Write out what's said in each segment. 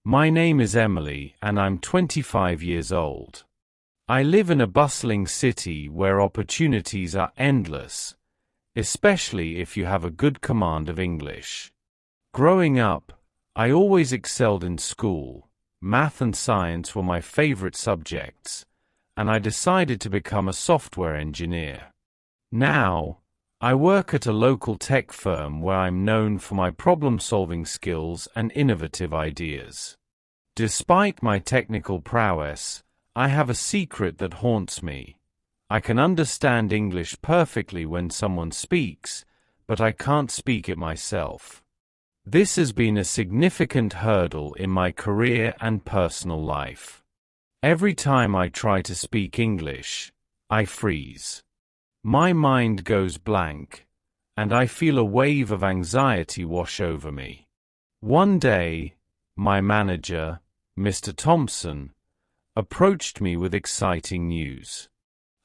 My name is Emily and I'm 25 years old. I live in a bustling city where opportunities are endless, especially if you have a good command of English. Growing up, I always excelled in school. Math and science were my favorite subjects, and I decided to become a software engineer. Now, I work at a local tech firm where I'm known for my problem-solving skills and innovative ideas. Despite my technical prowess, I have a secret that haunts me. I can understand English perfectly when someone speaks, but I can't speak it myself. This has been a significant hurdle in my career and personal life. Every time I try to speak English, I freeze. My mind goes blank, and I feel a wave of anxiety wash over me. One day, my manager, Mr. Thompson, approached me with exciting news.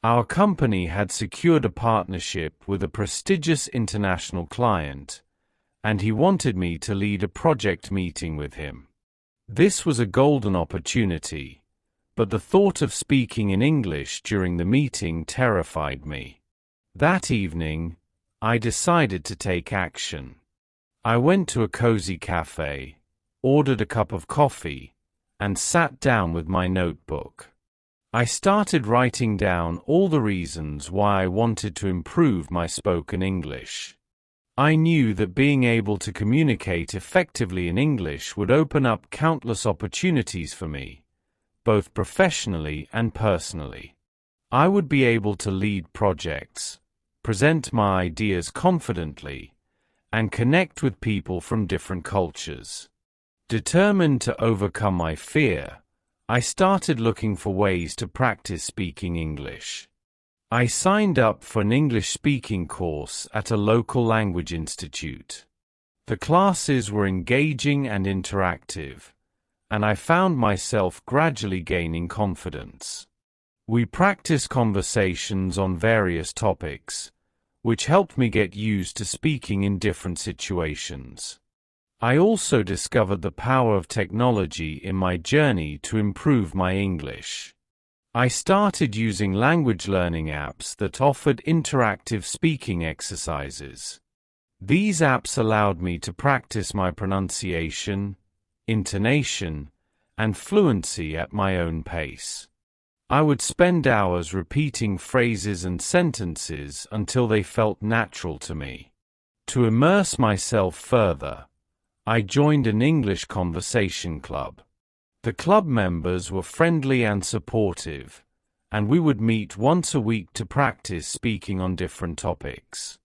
Our company had secured a partnership with a prestigious international client, and he wanted me to lead a project meeting with him. This was a golden opportunity, but the thought of speaking in English during the meeting terrified me. That evening, I decided to take action. I went to a cozy cafe, ordered a cup of coffee, and sat down with my notebook. I started writing down all the reasons why I wanted to improve my spoken English. I knew that being able to communicate effectively in English would open up countless opportunities for me, both professionally and personally. I would be able to lead projects, present my ideas confidently, and connect with people from different cultures. Determined to overcome my fear, I started looking for ways to practice speaking English. I signed up for an English speaking course at a local language institute. The classes were engaging and interactive, and I found myself gradually gaining confidence. We practiced conversations on various topics, which helped me get used to speaking in different situations. I also discovered the power of technology in my journey to improve my English. I started using language learning apps that offered interactive speaking exercises. These apps allowed me to practice my pronunciation, intonation, and fluency at my own pace. I would spend hours repeating phrases and sentences until they felt natural to me. To immerse myself further, I joined an English conversation club. The club members were friendly and supportive, and we would meet once a week to practice speaking on different topics.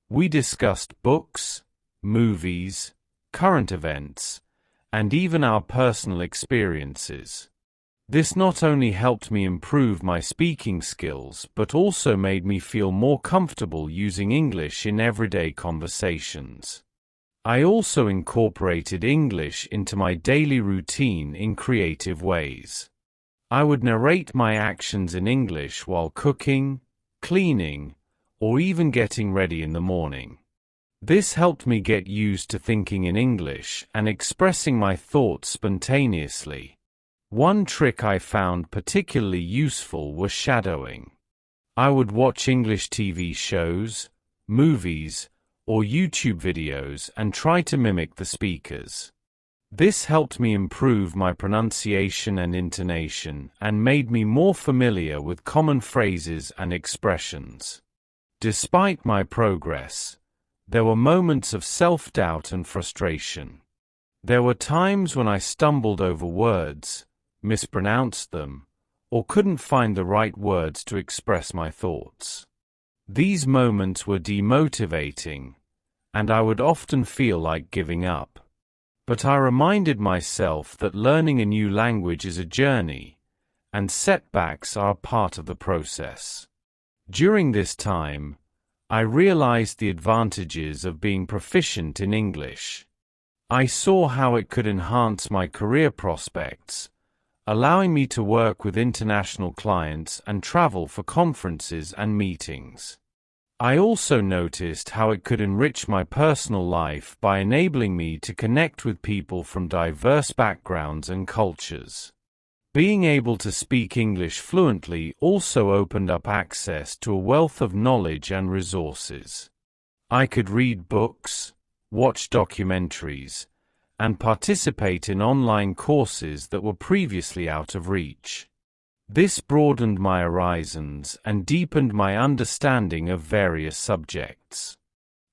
We discussed books, movies, current events, and even our personal experiences. This not only helped me improve my speaking skills but also made me feel more comfortable using English in everyday conversations. I also incorporated English into my daily routine in creative ways. I would narrate my actions in English while cooking, cleaning, or even getting ready in the morning. This helped me get used to thinking in English and expressing my thoughts spontaneously. One trick I found particularly useful was shadowing. I would watch English TV shows, movies, or YouTube videos and try to mimic the speakers. This helped me improve my pronunciation and intonation and made me more familiar with common phrases and expressions. Despite my progress, there were moments of self-doubt and frustration. There were times when I stumbled over words, mispronounced them, or couldn't find the right words to express my thoughts. These moments were demotivating, and I would often feel like giving up. But I reminded myself that learning a new language is a journey, and setbacks are a part of the process. During this time, I realized the advantages of being proficient in English. I saw how it could enhance my career prospects, allowing me to work with international clients and travel for conferences and meetings. I also noticed how it could enrich my personal life by enabling me to connect with people from diverse backgrounds and cultures. Being able to speak English fluently also opened up access to a wealth of knowledge and resources. I could read books, watch documentaries, and participate in online courses that were previously out of reach. This broadened my horizons and deepened my understanding of various subjects.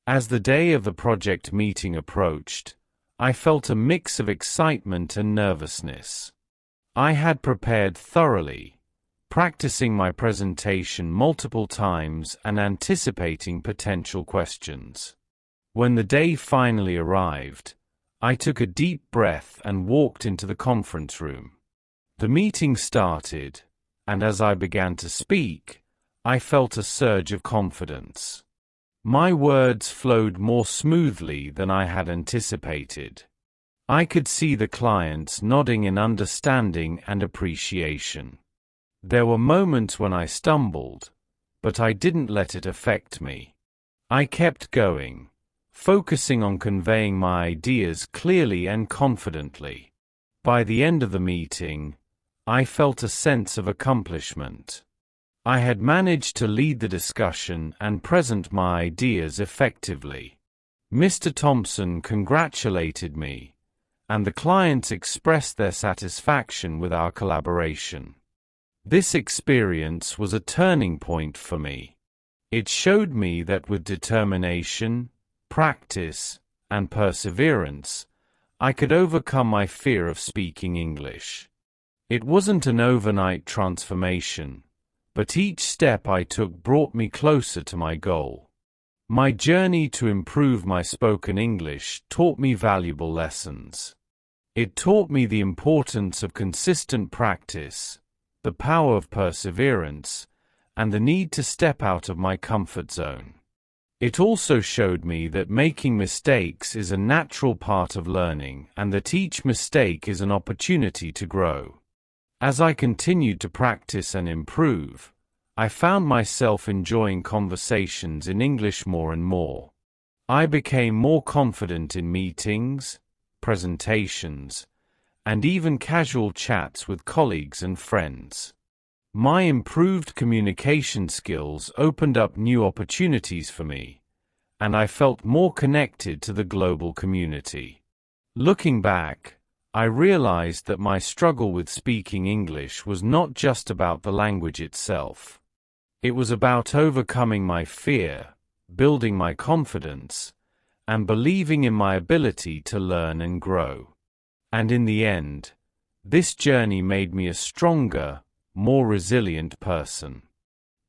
As the day of the project meeting approached, I felt a mix of excitement and nervousness. I had prepared thoroughly, practicing my presentation multiple times and anticipating potential questions. When the day finally arrived, I took a deep breath and walked into the conference room. The meeting started, and as I began to speak, I felt a surge of confidence. My words flowed more smoothly than I had anticipated. I could see the clients nodding in understanding and appreciation. There were moments when I stumbled, but I didn't let it affect me. I kept going, focusing on conveying my ideas clearly and confidently. By the end of the meeting, I felt a sense of accomplishment. I had managed to lead the discussion and present my ideas effectively. Mr. Thompson congratulated me, and the clients expressed their satisfaction with our collaboration. This experience was a turning point for me. It showed me that with determination, practice, and perseverance, I could overcome my fear of speaking English. It wasn't an overnight transformation, but each step I took brought me closer to my goal. My journey to improve my spoken English taught me valuable lessons. It taught me the importance of consistent practice, the power of perseverance, and the need to step out of my comfort zone. It also showed me that making mistakes is a natural part of learning and that each mistake is an opportunity to grow. As I continued to practice and improve, I found myself enjoying conversations in English more and more. I became more confident in meetings, presentations, and even casual chats with colleagues and friends. My improved communication skills opened up new opportunities for me, and I felt more connected to the global community. Looking back, I realized that my struggle with speaking English was not just about the language itself. It was about overcoming my fear, building my confidence, and believing in my ability to learn and grow. And in the end, this journey made me a stronger, more resilient person.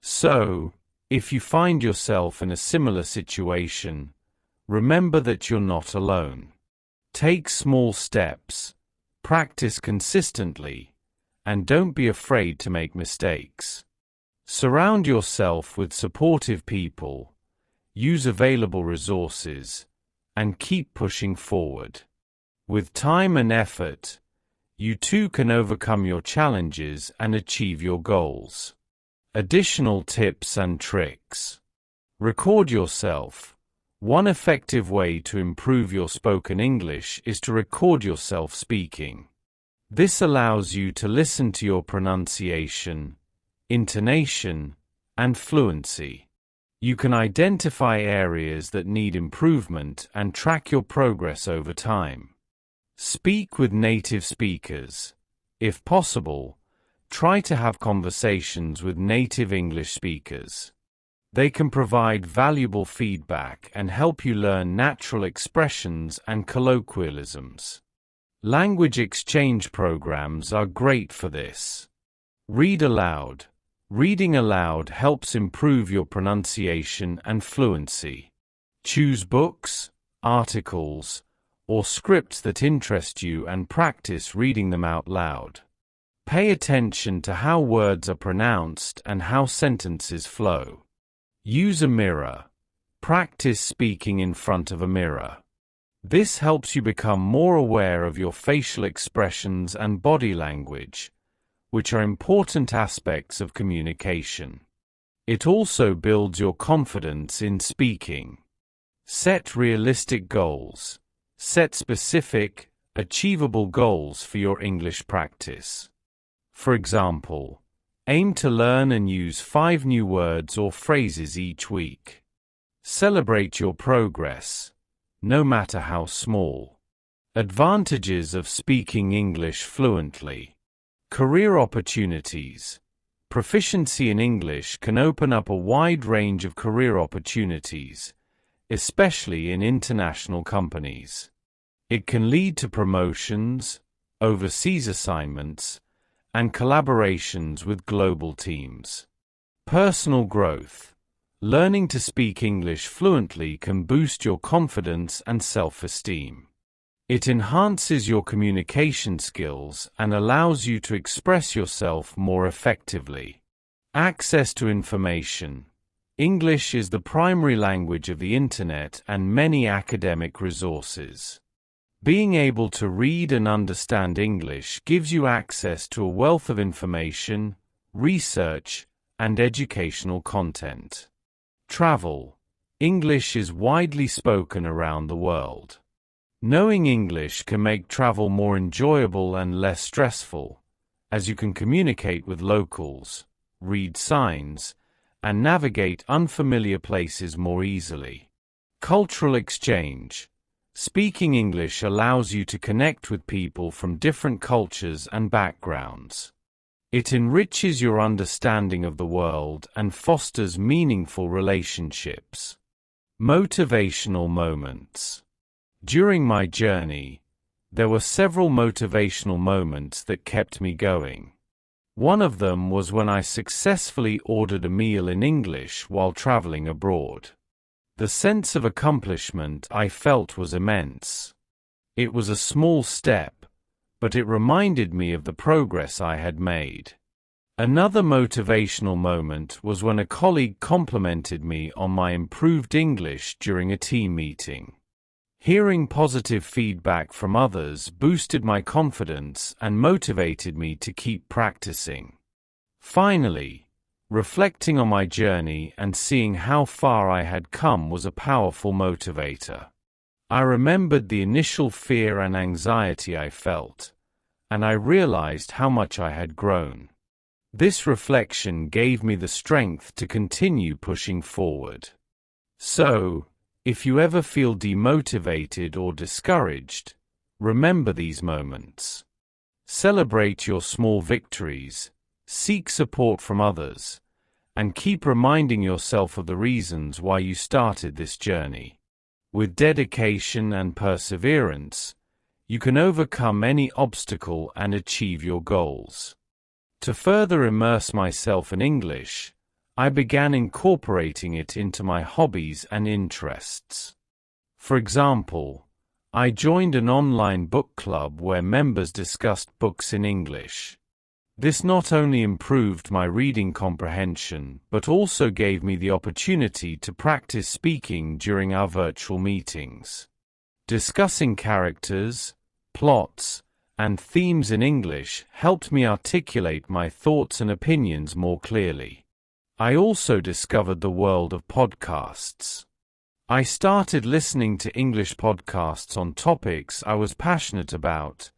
So, if you find yourself in a similar situation, remember that you're not alone. Take small steps, practice consistently, and don't be afraid to make mistakes. Surround yourself with supportive people, use available resources, and keep pushing forward. With time and effort, you too can overcome your challenges and achieve your goals. Additional tips and tricks. Record yourself. One effective way to improve your spoken English is to record yourself speaking. This allows you to listen to your pronunciation, intonation, and fluency. You can identify areas that need improvement and track your progress over time. Speak with native speakers. If possible, try to have conversations with native English speakers. They can provide valuable feedback and help you learn natural expressions and colloquialisms. Language exchange programs are great for this. Read aloud. Reading aloud helps improve your pronunciation and fluency. Choose books, articles, or scripts that interest you and practice reading them out loud. Pay attention to how words are pronounced and how sentences flow. Use a mirror. Practice speaking in front of a mirror. This helps you become more aware of your facial expressions and body language, which are important aspects of communication. It also builds your confidence in speaking. Set realistic goals. Set specific, achievable goals for your English practice. For example, aim to learn and use 5 new words or phrases each week. Celebrate your progress, no matter how small. Advantages of speaking English fluently. Career opportunities. Proficiency in English can open up a wide range of career opportunities, especially in international companies. It can lead to promotions, overseas assignments, and collaborations with global teams. Personal growth. Learning to speak English fluently can boost your confidence and self-esteem. It enhances your communication skills and allows you to express yourself more effectively. Access to information. English is the primary language of the Internet and many academic resources. Being able to read and understand English gives you access to a wealth of information, research, and educational content. Travel. English is widely spoken around the world. Knowing English can make travel more enjoyable and less stressful, as you can communicate with locals, read signs, and navigate unfamiliar places more easily. Cultural exchange. Speaking English allows you to connect with people from different cultures and backgrounds. It enriches your understanding of the world and fosters meaningful relationships. Motivational moments. During my journey, there were several motivational moments that kept me going. One of them was when I successfully ordered a meal in English while traveling abroad. The sense of accomplishment I felt was immense. It was a small step, but it reminded me of the progress I had made. Another motivational moment was when a colleague complimented me on my improved English during a team meeting. Hearing positive feedback from others boosted my confidence and motivated me to keep practicing. Finally, reflecting on my journey and seeing how far I had come was a powerful motivator. I remembered the initial fear and anxiety I felt, and I realized how much I had grown. This reflection gave me the strength to continue pushing forward. So, if you ever feel demotivated or discouraged, remember these moments. Celebrate your small victories, seek support from others, and keep reminding yourself of the reasons why you started this journey. With dedication and perseverance, you can overcome any obstacle and achieve your goals. To further immerse myself in English, I began incorporating it into my hobbies and interests. For example, I joined an online book club where members discussed books in English. This not only improved my reading comprehension but also gave me the opportunity to practice speaking during our virtual meetings. Discussing characters, plots, and themes in English helped me articulate my thoughts and opinions more clearly. I also discovered the world of podcasts. I started listening to English podcasts on topics I was passionate about,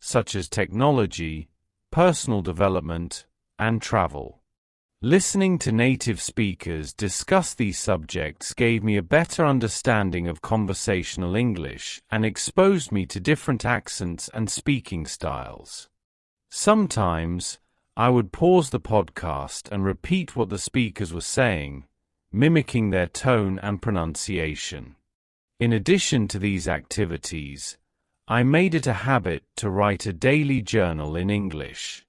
such as technology, personal development, and travel. Listening to native speakers discuss these subjects gave me a better understanding of conversational English and exposed me to different accents and speaking styles. Sometimes, I would pause the podcast and repeat what the speakers were saying, mimicking their tone and pronunciation. In addition to these activities, I made it a habit to write a daily journal in English.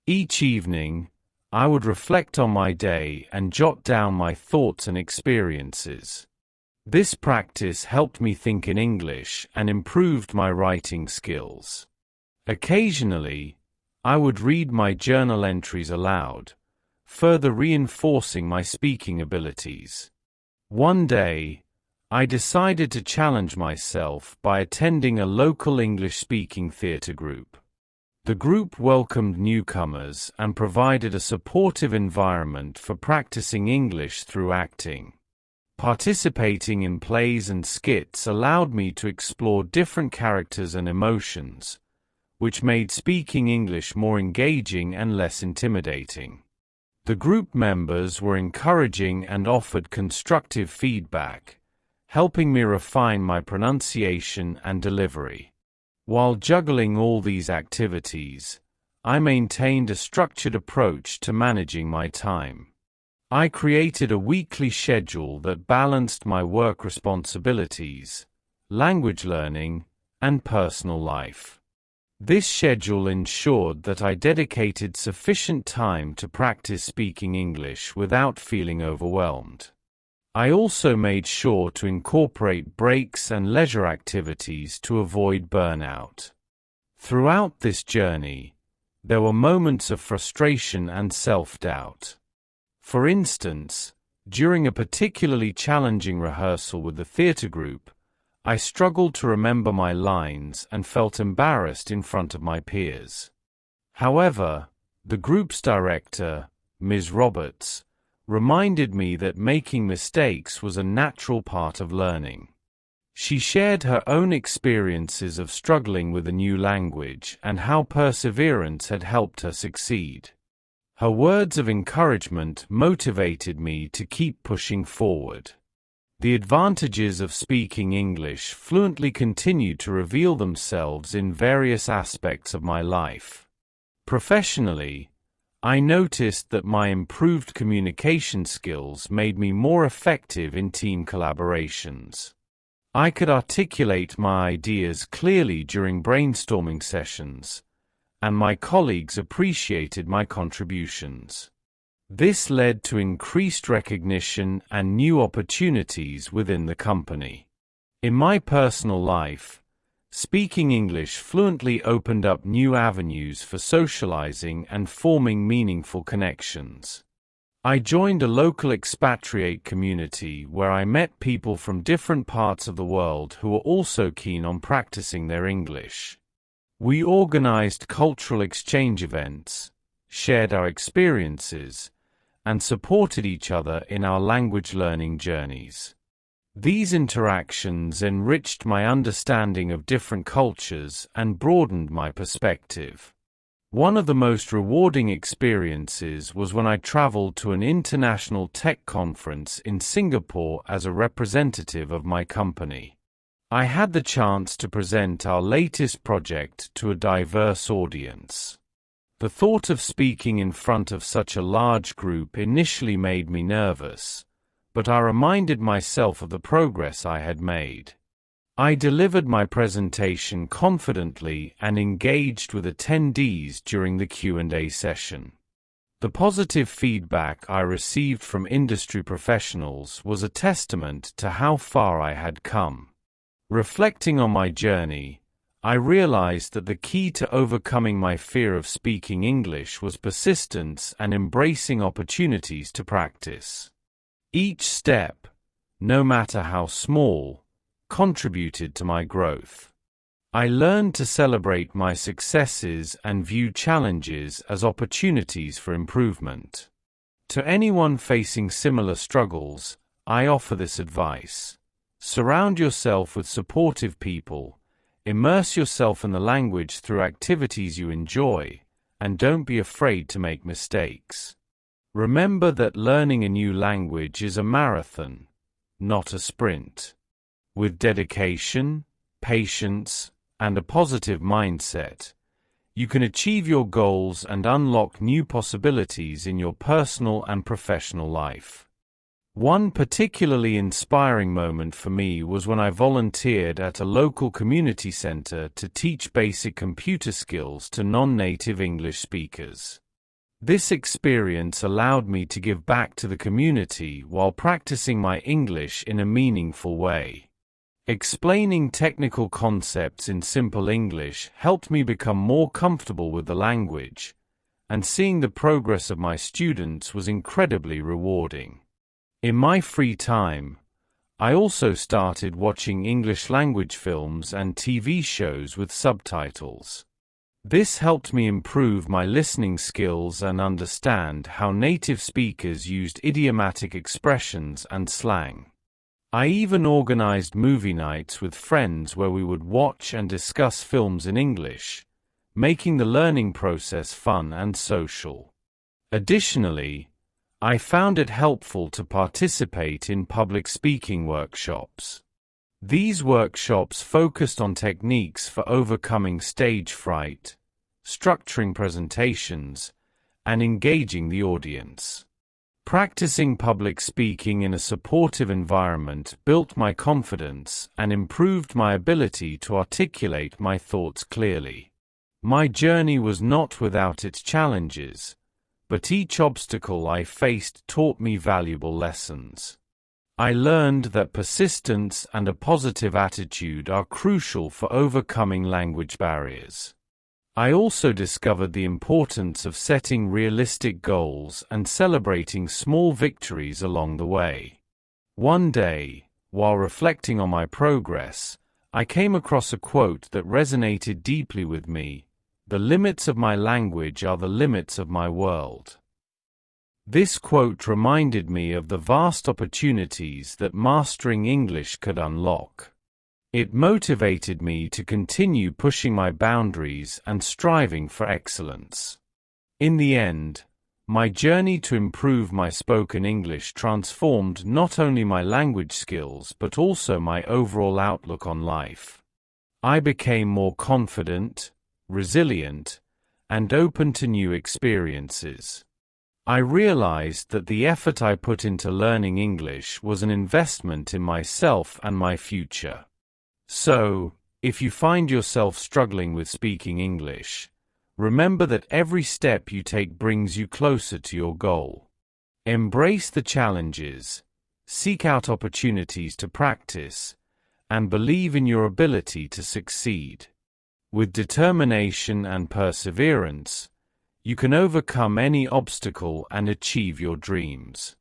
Each evening, I would reflect on my day and jot down my thoughts and experiences. This practice helped me think in English and improved my writing skills. Occasionally, I would read my journal entries aloud, further reinforcing my speaking abilities. One day, I decided to challenge myself by attending a local English-speaking theatre group. The group welcomed newcomers and provided a supportive environment for practicing English through acting. Participating in plays and skits allowed me to explore different characters and emotions, which made speaking English more engaging and less intimidating. The group members were encouraging and offered constructive feedback, helping me refine my pronunciation and delivery. While juggling all these activities, I maintained a structured approach to managing my time. I created a weekly schedule that balanced my work responsibilities, language learning, and personal life. This schedule ensured that I dedicated sufficient time to practice speaking English without feeling overwhelmed. I also made sure to incorporate breaks and leisure activities to avoid burnout. Throughout this journey, there were moments of frustration and self-doubt. For instance, during a particularly challenging rehearsal with the theatre group, I struggled to remember my lines and felt embarrassed in front of my peers. However, the group's director, Ms. Roberts, reminded me that making mistakes was a natural part of learning. She shared her own experiences of struggling with a new language and how perseverance had helped her succeed. Her words of encouragement motivated me to keep pushing forward. The advantages of speaking English fluently continued to reveal themselves in various aspects of my life. Professionally, I noticed that my improved communication skills made me more effective in team collaborations. I could articulate my ideas clearly during brainstorming sessions, and my colleagues appreciated my contributions. This led to increased recognition and new opportunities within the company. In my personal life, speaking English fluently opened up new avenues for socializing and forming meaningful connections. I joined a local expatriate community where I met people from different parts of the world who were also keen on practicing their English. We organized cultural exchange events, shared our experiences, and supported each other in our language learning journeys. These interactions enriched my understanding of different cultures and broadened my perspective. One of the most rewarding experiences was when I traveled to an international tech conference in Singapore as a representative of my company. I had the chance to present our latest project to a diverse audience. The thought of speaking in front of such a large group initially made me nervous, but I reminded myself of the progress I had made. I delivered my presentation confidently and engaged with attendees during the Q&A session. The positive feedback I received from industry professionals was a testament to how far I had come. Reflecting on my journey, I realized that the key to overcoming my fear of speaking English was persistence and embracing opportunities to practice. Each step, no matter how small, contributed to my growth. I learned to celebrate my successes and view challenges as opportunities for improvement. To anyone facing similar struggles, I offer this advice. Surround yourself with supportive people, immerse yourself in the language through activities you enjoy, and don't be afraid to make mistakes. Remember that learning a new language is a marathon, not a sprint. With dedication, patience, and a positive mindset, you can achieve your goals and unlock new possibilities in your personal and professional life. One particularly inspiring moment for me was when I volunteered at a local community center to teach basic computer skills to non-native English speakers. This experience allowed me to give back to the community while practicing my English in a meaningful way. Explaining technical concepts in simple English helped me become more comfortable with the language, and seeing the progress of my students was incredibly rewarding. In my free time, I also started watching English language films and TV shows with subtitles. This helped me improve my listening skills and understand how native speakers used idiomatic expressions and slang. I even organized movie nights with friends where we would watch and discuss films in English, making the learning process fun and social. Additionally, I found it helpful to participate in public speaking workshops. These workshops focused on techniques for overcoming stage fright, structuring presentations, and engaging the audience. Practicing public speaking in a supportive environment built my confidence and improved my ability to articulate my thoughts clearly. My journey was not without its challenges, but each obstacle I faced taught me valuable lessons. I learned that persistence and a positive attitude are crucial for overcoming language barriers. I also discovered the importance of setting realistic goals and celebrating small victories along the way. One day, while reflecting on my progress, I came across a quote that resonated deeply with me: "The limits of my language are the limits of my world." This quote reminded me of the vast opportunities that mastering English could unlock. It motivated me to continue pushing my boundaries and striving for excellence. In the end, my journey to improve my spoken English transformed not only my language skills but also my overall outlook on life. I became more confident, resilient, and open to new experiences. I realized that the effort I put into learning English was an investment in myself and my future. So, if you find yourself struggling with speaking English, remember that every step you take brings you closer to your goal. Embrace the challenges, seek out opportunities to practice, and believe in your ability to succeed. With determination and perseverance, you can overcome any obstacle and achieve your dreams.